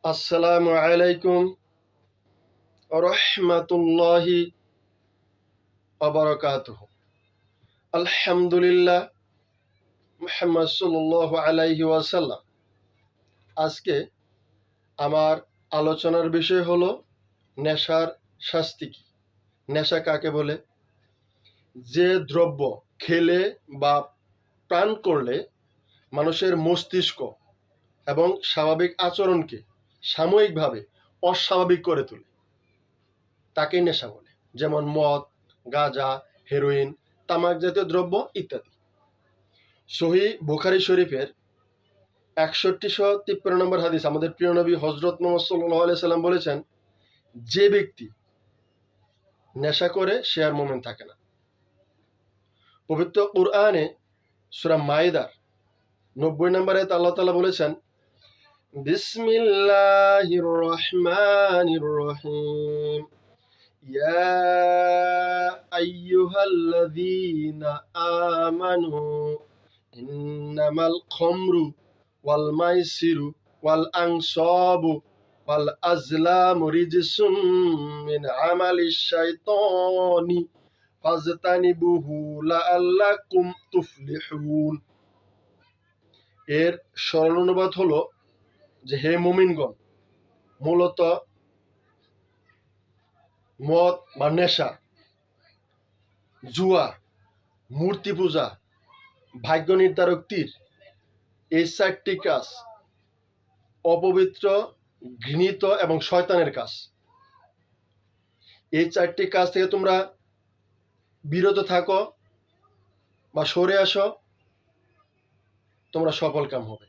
আসসালামু আলাইকুম রহমাতুল্লাহি ওয়াবারাকাতুহু। আলহামদুলিল্লাহ, মুহাম্মদ সাল্লাল্লাহু আলাইহি ওয়াসাল্লাম। আজকে আমার আলোচনার বিষয় হলো নেশার শাস্তি কি। নেশা কাকে বলে? যে দ্রব্য খেলে বা পান করলে মানুষের মস্তিষ্ক এবং স্বাভাবিক আচরণকে সাময়িকভাবে অস্বাভাবিক করে তোলে, তাকেই নেশা বলে। যেমন মদ, গাঁজা, হেরোইন, তামাক জাতীয় দ্রব্য ইত্যাদি। সহিহ বুখারী শরীফের ৬১53 নম্বর হাদিস, আমাদের প্রিয় নবী হযরত মুহাম্মদ সাল্লাল্লাহু আলাইহি সাল্লাম বলেছেন, যে ব্যক্তি নেশা করে সে আর মুমিন থাকে না। পবিত্র কুরআনে সূরা মাইদার ৯০ নম্বর আয়াতে আল্লাহ তাআলা বলেছেন, বিসমিল্লাহির রহমানির রহিম, ইয়া আইয়ুহাল্লাযীনা আমানু ইন্নামাল খামরু ওয়াল মাইসিরু ওয়াল আনসাবু ওয়াল আজলামু রিজসুম মিন আমালিশ শাইতানি ফাজতানিবুহু লাআল্লাকুম তুফলিহুন। এর সরল অনুবাদ হলো যে, হে মুমিনগণ, মূলত মদ বা নেশা, জুয়া, মূর্তি পূজা, ভাগ্য নির্ধারক তীর, এই চারটি কাজ অপবিত্র, ঘৃণিত এবং শয়তানের কাজ। এই চারটি কাজ থেকে তোমরা বিরত থাকো বা সরে আসো, তোমরা সফল কাম হবে।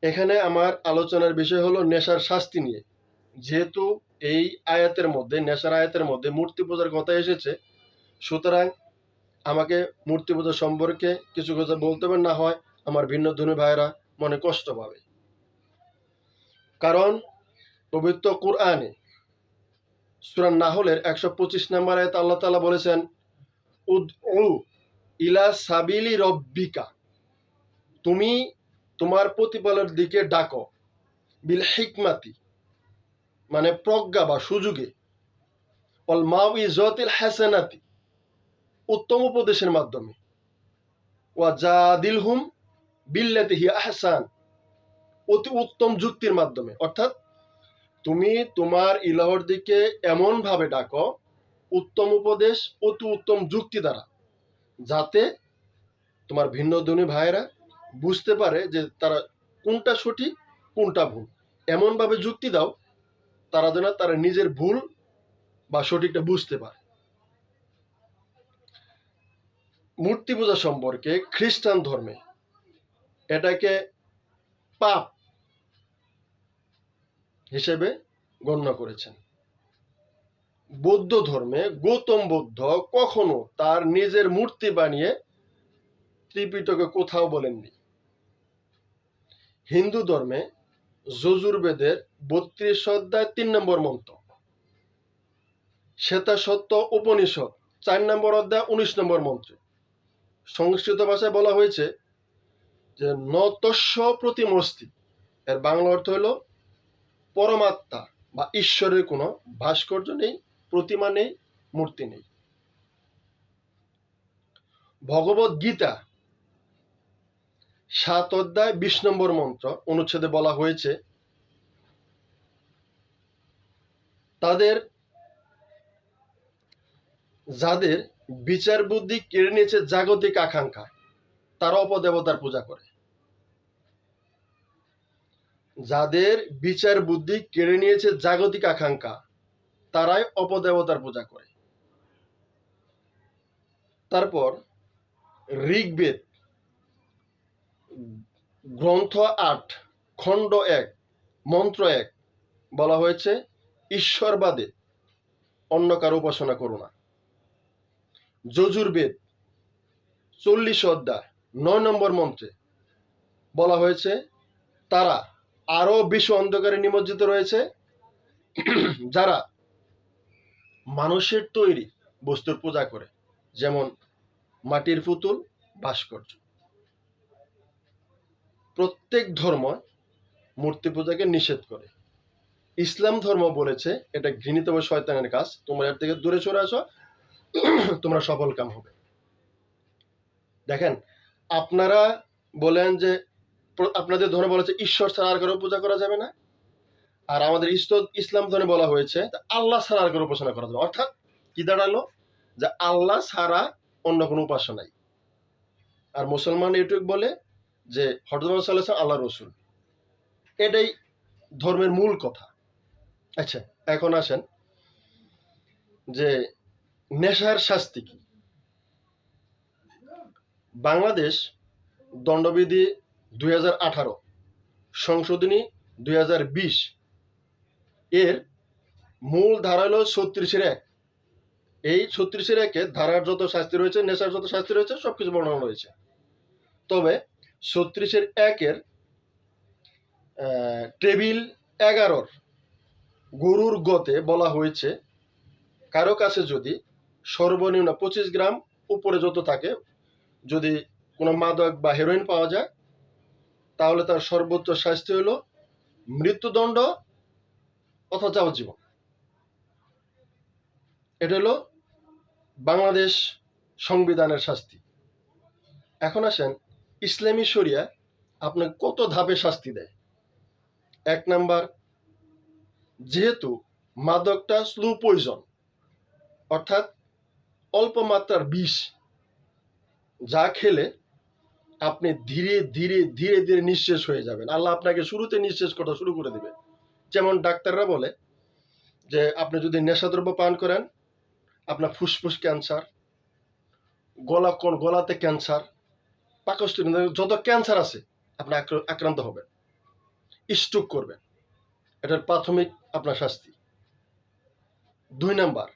এখানে আমার আলোচনার বিষয় হলো নেশার শাস্তি নিয়ে। যেহেতু এই আয়াতের মধ্যে, নেশার আয়াতের মধ্যে মূর্তি পূজার কথা এসেছে, সুতরাং আমাকে মূর্তি পূজা সম্পর্কে কিছু কথা বলতে হবে, না হয় আমার ভিন্ন ধর্মী ভাইয়েরা মনে কষ্ট পাবে। কারণ পবিত্র কুরআনে সূরা নাহলের ১২৫ নম্বর আয়াতে আল্লাহ তাআলা বলেছেন, উদউ ইলা সাবিলি রব্বিকা, তুমি তোমার প্রতিপালকের দিকে ডাকো, বিল হিকমাতি মানে প্রজ্ঞা বা সুযোগে, ওয়াল মাউইজাতিল হাসানাতি উত্তম উপদেশের মাধ্যমে, ওয়া জাদিলহুম বিল্লাতি হিয়া আহসান অতি উত্তম যুক্তির মাধ্যমে। অর্থাৎ তুমি তোমার ইলাহর দিকে এমন ভাবে ডাকো, উত্তম উপদেশ, অতি উত্তম যুক্তি দ্বারা, যাতে তোমার ভিন্ন ধর্মী ভাইয়েরা বুঝতে পারে যে তারা কোনটা সঠিক কোনটা ভুল। এমনভাবে যুক্তি দাও তারা যেন তারা নিজের ভুল বা সঠিকটা বুঝতে পারে। মূর্তি পূজা সম্পর্কে খ্রিস্টান ধর্মে এটাকে পাপ হিসেবে গণ্য করেছেন। বৌদ্ধ ধর্মে গৌতম বুদ্ধ কখনো তার নিজের মূর্তি বানিয়ে ত্রিপিটকে কোথাও বলেননি। হিন্দু ধর্মে যজুর্বেদের ৩২ অধ্যায় ৩ নম্বর মন্ত্র, শ্বেতাসত্য উপনিষদ ৪ নম্বর অধ্যায় ১৯ নম্বর মন্ত্রে সংস্কৃত ভাষায় বলা হয়েছে যে নতস্য প্রতিমস্তি, এর বাংলা অর্থ হলো পরমাত্মা বা ঈশ্বরের কোনো ভাস্কর্য নেই, প্রতিমা নেই, মূর্তি নেই। ভগবত গীতা ৭ অধ্যায় ২০ নম্বর মন্ত্র অনুচ্ছেদে বলা হয়েছে, যাদের বিচার বুদ্ধি কেড়ে নিয়েছে জাগতিক আকাঙ্ক্ষা, তারা অপদেবতার পূজা করে। যাদের বিচার বুদ্ধি কেড়ে নিয়েছে জাগতিক আকাঙ্ক্ষা, তারাই অপদেবতার পূজা করে। তারপর ঋগ্বেদ গ্রন্থ ৮ খণ্ড ১ মন্ত্র ১ বলা হয়েছে, ঈশ্বরবাদে অন্য কারো উপাসনা করো না। যজুর্বেদ ৪০ অধ্যায় ৯ নম্বর মন্ত্রে বলা হয়েছে, তারা আরো বেশি অন্ধকারে নিমজ্জিত রয়েছে যারা মানুষের তৈরি বস্তুর পূজা করে, যেমন মাটির পুতুল, ভাস্কর্য। প্রত্যেক ধর্ম মূর্তি পূজাকে নিষেধ করে। ইসলাম ধর্ম বলেছে এটা ঘৃণিত ও শয়তানের কাজ, তোমরা এর থেকে দূরে সরে আসো, তোমরা সফল কাম হবে। দেখেন, আপনারা বলেন যে আপনাদের ধর্মে বলেছে ঈশ্বর ছাড়া আর কারো পূজা করা যাবে না, আর আমাদের ইসলাম ধর্মে বলা হয়েছে আল্লাহ ছাড়া আর কারো উপাসনা করা যাবে। অর্থাৎ কি দাঁড়ালো, যে আল্লাহ ছাড়া অন্য কোনো উপাস্য নাই। আর মুসলমান এটুক বলে যে হযরত মুহাম্মদ সাল্লাল্লাহু আলাইহি ওয়াসাল্লাম আল্লাহর রাসূল। এটাই ধর্মের মূল কথা। আচ্ছা, এখন আসেন যে নেশার শাস্তি কি। বাংলাদেশ দণ্ডবিধি 2018, সংশোধনী 2020 এর মূল ধারা হলো 36-1। এই 36-1 ধারার যত শাস্তি রয়েছে, নেশার যত শাস্তি রয়েছে, সবকিছু বর্ণনা রয়েছে। তবে 36-1 টেবিল 11 গরুর গতে বলা হয়েছে কারো কাছে যদি সর্বনিম্ন 25 গ্রাম উপরে যত থাকে, যদি কোনো মাদক বা হেরোইন পাওয়া যায়, তাহলে তার সর্বোচ্চ শাস্তি হলো মৃত্যুদণ্ড অথবা যাবজ্জীবন। এটা হলো বাংলাদেশ সংবিধানের শাস্তি। এখন আসেন ইসলামী শরিয়া আপনাকে কত ধাপে শাস্তি দেয়। 1 নাম্বার, যেহেতু মাদকটা স্লো পয়জন, অর্থাৎ অল্প মাত্রার বিষ, যা খেলে আপনি ধীরে ধীরে ধীরে ধীরে নিঃশেষ হয়ে যাবেন। আল্লাহ আপনাকে শুরুতে নিঃশেষ করা শুরু করে দেবে। যেমন ডাক্তাররা বলে যে আপনি যদি নেশাদ্রব্য পান করেন, আপনার ফুসফুস ক্যান্সার, গলাতে ক্যান্সার, পাকস্থলী যত ক্যান্সার আছে আপনি আক্রান্ত হবেন, স্ট্রোক করবেন। এটার প্রাথমিক আপনার শাস্তি। 2 নাম্বার,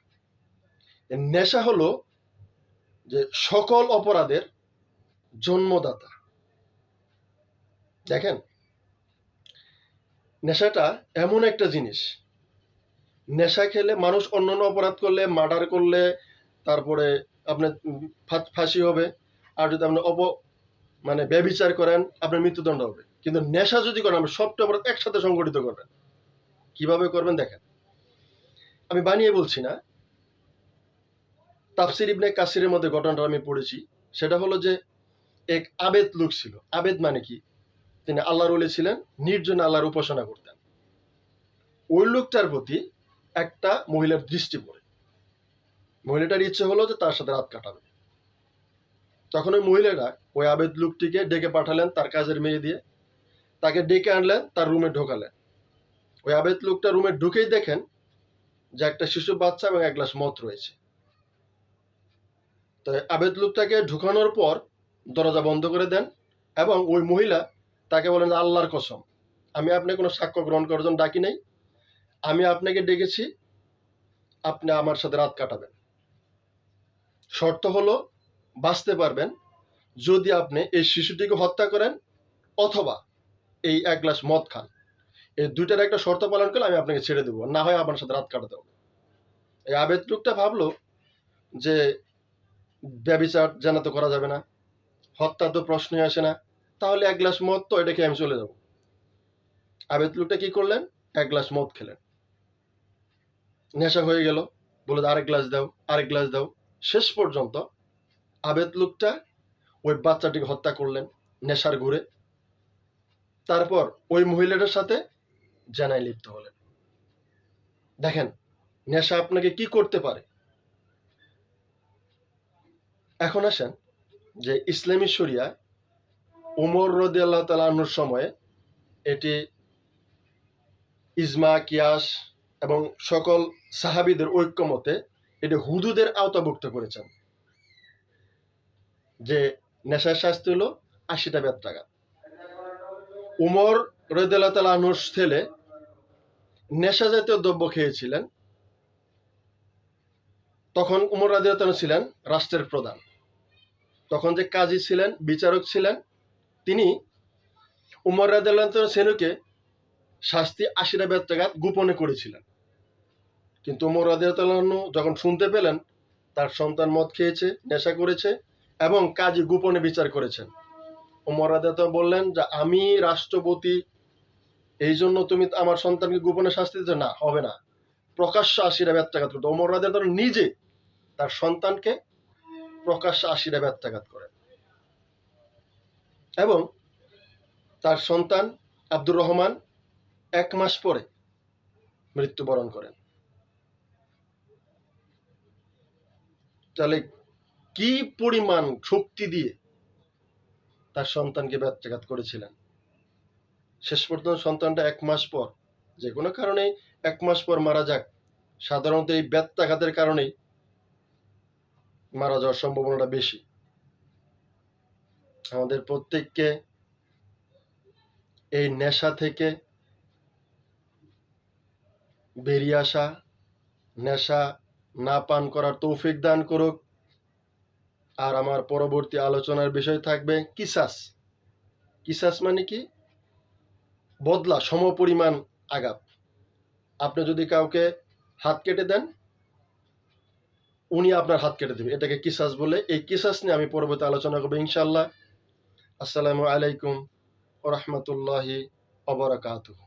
নেশা হলো যে সকল অপরাধের জন্মদাতা। দেখেন, নেশাটা এমন একটা জিনিস, নেশা খেলে মানুষ অন্যান্য অপরাধ করলে, মার্ডার করলে, তারপরে আপনার ফাঁসি হবে, আর যদি আপনি ব্যভিচার করেন আপনার মৃত্যুদণ্ড হবে। কিন্তু নেশা যদি করেন আপনি সবটা অপরাধ একসাথে সংগঠিত করবেন। কিভাবে করবেন দেখেন, আমি বানিয়ে বলছি না, তাফসির ইবনে কাসিরের মধ্যে ঘটনাটা আমি পড়েছি। সেটা হলো যে এক আবেদ লোক ছিল। আবেদ মানে কি, তিনি আল্লাহর ওলি ছিলেন, নির্জনে আল্লাহর উপাসনা করতেন। ওই লোকটার প্রতি একটা মহিলার দৃষ্টি পড়ে। মহিলাটার ইচ্ছে হলো যে তার সাথে রাত কাটাবে। তখন ওই মহিলাটা ওই আবেদ লোকটিকে ডেকে পাঠালেন তার কাজের মেয়ে দিয়ে, তাকে ডেকে আনলেন, তার রুমে ঢোকালেন। ওই আবেদ লোকটা রুমে ঢুকেই দেখেন যে একটা শিশু বাচ্চা এবং 1 গ্লাস মদ রয়েছে। তো আবেদ লোকটাকে ঢুকানোর পর দরজা বন্ধ করে দেন এবং ওই মহিলা তাকে বলেন, আল্লাহর কসম, আমি আপনাকে কোনো সাক্ষ্য গ্রহণ করার জন্য ডাকি নাই, আমি আপনাকে ডেকেছি, আপনি আমার সাথে রাত কাটাবেন। শর্ত হলো বাঁচতে পারবেন যদি আপনি এই শিশুটিকে হত্যা করেন অথবা এই 1 গ্লাস মদ খান। এই দুইটার একটা শর্ত পালন করলে আমি আপনাকে ছেড়ে দেবো, না হয় আপনার সাথে রাত কাটাতে হবে। এই আবেদ লোকটা ভাবলো যে ব্যভিচার জানা তো করা যাবে না, হত্যা তো প্রশ্নই আসে না, তাহলে 1 গ্লাস মদ তো এটা খেয়ে আমি চলে যাব। আবেদ লোকটা কি করলেন, 1 গ্লাস মদ খেলেন, নেশা হয়ে গেল, বলে আরেক গ্লাস দাও, আরেক গ্লাস দাও। শেষ পর্যন্ত আবেদ লোকটা ওই বাচ্চাটিকে হত্যা করলেন নেশার ঘুরে। তারপর ওই মহিলাটার সাথে জানায় লিপ্ত হলেন। দেখেন নেশা আপনাকে কি করতে পারে। এখন আসেন যে ইসলামী শরিয়া উমর রাদিয়াল্লাহু তাআলা আনহুর সময়ে এটি ইজমা, কিয়াস এবং সকল সাহাবীদের ঐক্যমতে এটি হুদুদের আওতাভুক্ত করেছেন যে নেশার শাস্তি হলো 80টা বেত্রাঘাত। উমর রাদিয়াল্লাহু তাআলা আনহুর ছেলে নেশা জাতীয় দ্রব্য খেয়েছিলেন। তখন উমর রাদিয়াল্লাহু তাআলা ছিলেন রাষ্ট্রের প্রধান। তখন যে কাজী ছিলেন, বিচারক ছিলেন, তিনি উমর রাদিয়াল্লাহু তাআলা ছেলেকে শাস্তি 80টা বেত্রাঘাত গোপনে করেছিলেন। কিন্তু উমর রাদিয়াল্লাহু তাআলা যখন শুনতে পেলেন তার সন্তান মদ খেয়েছে, নেশা করেছে এবং কাজী গোপনে বিচার করেছেন, উমর রাদিয়াল্লাহু তাআলা বললেন যে আমি রাষ্ট্রপতি এই জন্য তুমি আমার সন্তানকে গোপনে শাস্তি দিতে, না হবে না, প্রকাশ্য ৮০টা ব্যত্যাঘাত করতে। ওমর রাদিয়াল্লাহু তাআলা নিজে তার সন্তানকে প্রকাশ্যে ৮০টা ব্যত্যাঘাত করেন এবং তার সন্তান আব্দুর রহমান ১ মাস পরে মৃত্যুবরণ করেন। তাহলে কি পরিমাণ শক্তি দিয়ে তার সন্তানকে ব্যত্যাঘাত করেছিলেন। শেষ পর্যন্ত সন্তানটা ১ মাস পর, যে কোনো কারণে ১ মাস পর মারা যাক, সাধারণত এই ব্যত্যাঘাতের কারণেই মারা যাওয়ার সম্ভাবনাটা বেশি। আমাদের প্রত্যেককে এই নেশা থেকে বেরিয়ে আসা, নেশা না পান করার তৌফিক দান করুক। আর আমার পরবর্তী আলোচনার বিষয় থাকবে কিসাস। কিসাস মানে কি? বদলা, সমপরিমাণ আঘাত। আপনি যদি কাউকে হাত কেটে দেন, উনি আপনার হাত কেটে দেবে, এটাকে কিসাস বলে। এই কিসাস নিয়ে আমি পরবর্তী আলোচনা করবো ইনশাআল্লাহ। আসসালামু আলাইকুম ওয়া রাহমাতুল্লাহি ওয়া বারাকাতুহু।